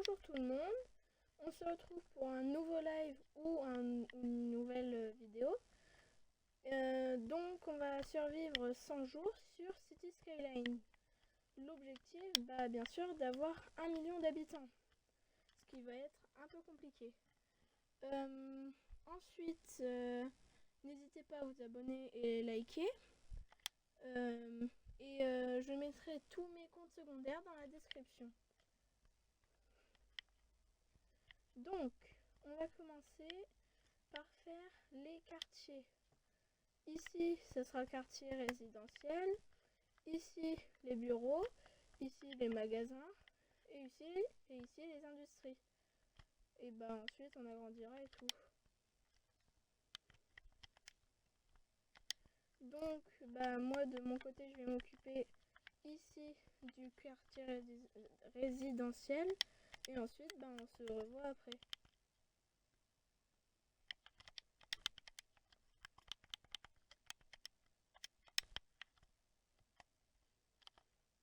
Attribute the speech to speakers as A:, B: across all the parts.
A: Bonjour tout le monde, on se retrouve pour un nouveau live ou une nouvelle vidéo. Donc on va survivre 100 jours sur City Skyline. L'objectif, bien sûr, d'avoir 1 million d'habitants, ce qui va être un peu compliqué. Ensuite, n'hésitez pas à vous abonner et liker. Je mettrai tous mes comptes secondaires dans la description. Donc, on va commencer par faire les quartiers. Ici, ce sera le quartier résidentiel. Ici, les bureaux. Ici, les magasins. Et ici les industries. Et ensuite, on agrandira et tout. Donc, moi, de mon côté, je vais m'occuper ici du quartier résidentiel. Et ensuite, on se revoit après.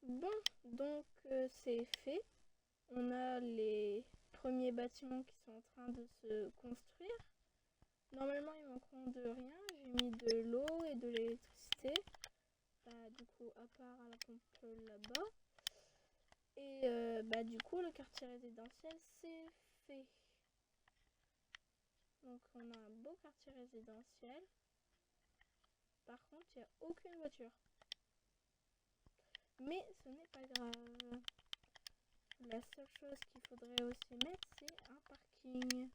A: Bon, donc c'est fait. On a les premiers bâtiments qui sont en train de se construire. Normalement, ils manqueront de rien. J'ai mis de l'eau et de l'électricité. Du coup, à part à la pompe là-bas. Et du coup, le quartier résidentiel, c'est fait. Donc, on a un beau quartier résidentiel. Par contre, il n'y a aucune voiture. Mais ce n'est pas grave. La seule chose qu'il faudrait aussi mettre, c'est un parking.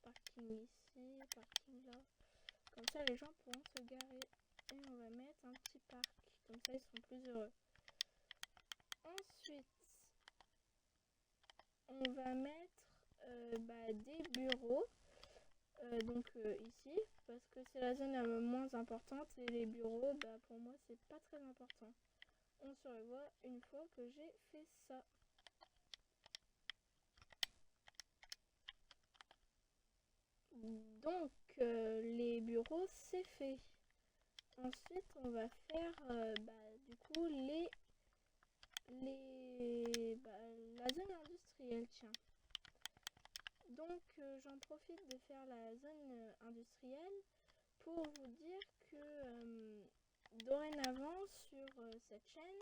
A: Parking ici, parking là. Comme ça, les gens pourront se garer. Et on va mettre un petit parc. Comme ça, ils seront plus heureux. Ensuite, on va mettre des bureaux. Ici, parce que c'est la zone la moins importante. Et les bureaux, pour moi, c'est pas très important. On se revoit une fois que j'ai fait ça. Donc, les bureaux, c'est fait. Ensuite, on va faire du coup la zone industrielle, tiens. Donc, j'en profite de faire la zone industrielle pour vous dire que dorénavant sur cette chaîne,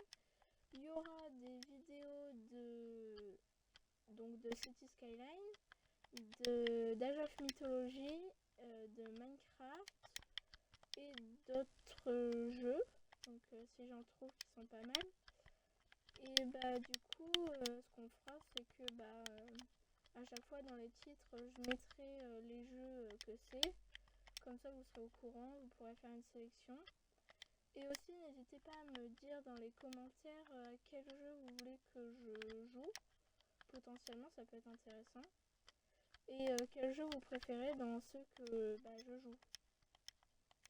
A: il y aura des vidéos de City Skyline, d'Age of Mythology, de Minecraft et d'autres jeux. Donc si j'en trouve qui sont pas mal. Et du coup ce qu'on fera, c'est que à chaque fois dans les titres je mettrai les jeux que c'est. Comme ça vous serez au courant, vous pourrez faire une sélection. Et aussi n'hésitez pas à me dire dans les commentaires quel jeu vous voulez que je joue. Potentiellement ça peut être intéressant. Et quel jeu vous préférez dans ceux que je joue.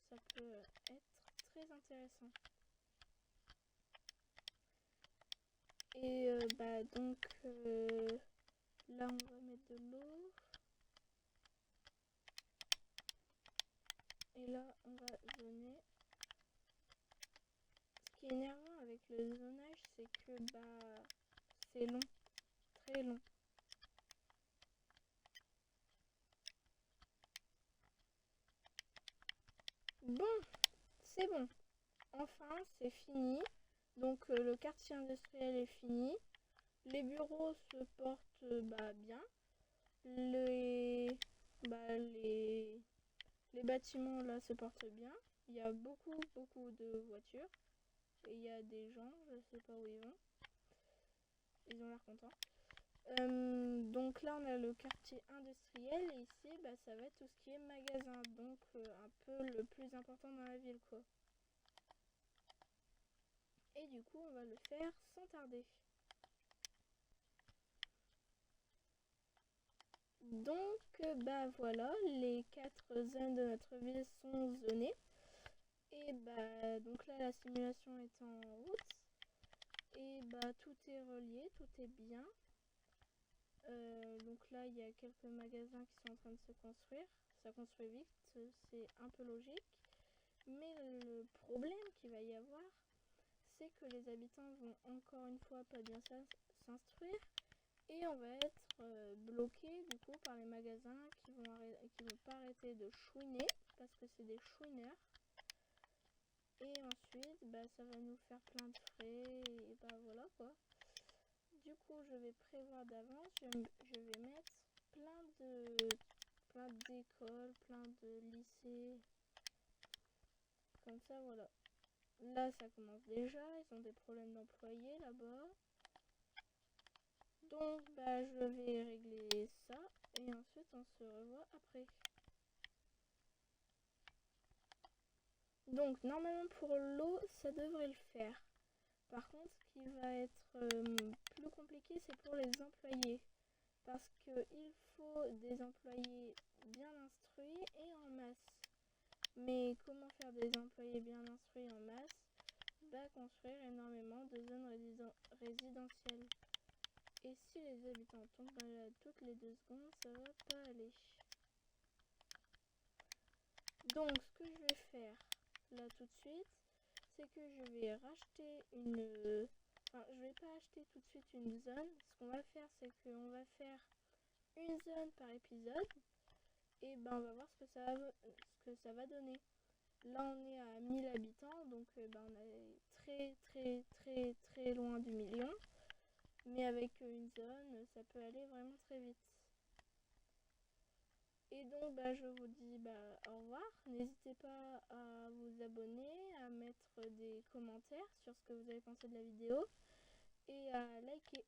A: Ça peut être très intéressant. Et là on va mettre de l'eau. Et là on va zoner. Ce qui est énervant avec le zonage, c'est que c'est long, très long. Bon, c'est bon. Enfin, c'est fini. Donc le quartier industriel est fini. Les bureaux se portent bien. Les bâtiments là se portent bien. Il y a beaucoup de voitures. Et il y a des gens, je sais pas où ils vont. Ils ont l'air contents. Donc là on a le quartier industriel et ici ça va être tout ce qui est magasin. Donc un peu le plus important dans la ville quoi. Et du coup on va le faire sans tarder. Donc voilà, les 4 zones de notre ville sont zonées. Et donc là la simulation est en route. Et tout est relié, tout est bien. Donc là il y a quelques magasins qui sont en train de se construire. Ça construit vite, c'est un peu logique. Mais le problème qu'il va y avoir, c'est que les habitants vont encore une fois pas bien s'instruire. Et Et on va être bloqué du coup par les magasins qui vont pas arrêter de chouiner parce que c'est des chouineurs. Et ensuite ça va nous faire plein de frais et voilà quoi. Du coup je vais prévoir d'avance, je vais mettre plein d'écoles, plein de lycées. Comme ça voilà. Là ça commence déjà, ils ont des problèmes d'employés là-bas. Donc je vais régler ça et ensuite on se revoit après. Donc normalement pour l'eau ça devrait le faire. Par contre ce qui va être plus compliqué c'est pour les employés. Parce qu'il faut des employés bien instruits et en masse. Mais comment faire des employés bien instruits en masse? Construire énormément de zones résidentielles. Et si les habitants tombent malades toutes les 2 secondes, ça va pas aller. Donc ce que je vais faire là tout de suite, c'est que je vais racheter je vais pas acheter tout de suite une zone. Ce qu'on va faire, c'est qu'on va faire une zone par épisode. Et on va voir ce que ça va donner. Là on est à 1000 habitants, donc on est très loin du million. Mais avec une zone, ça peut aller vraiment très vite. Et donc je vous dis au revoir. N'hésitez pas à vous abonner, à mettre des commentaires sur ce que vous avez pensé de la vidéo et à liker.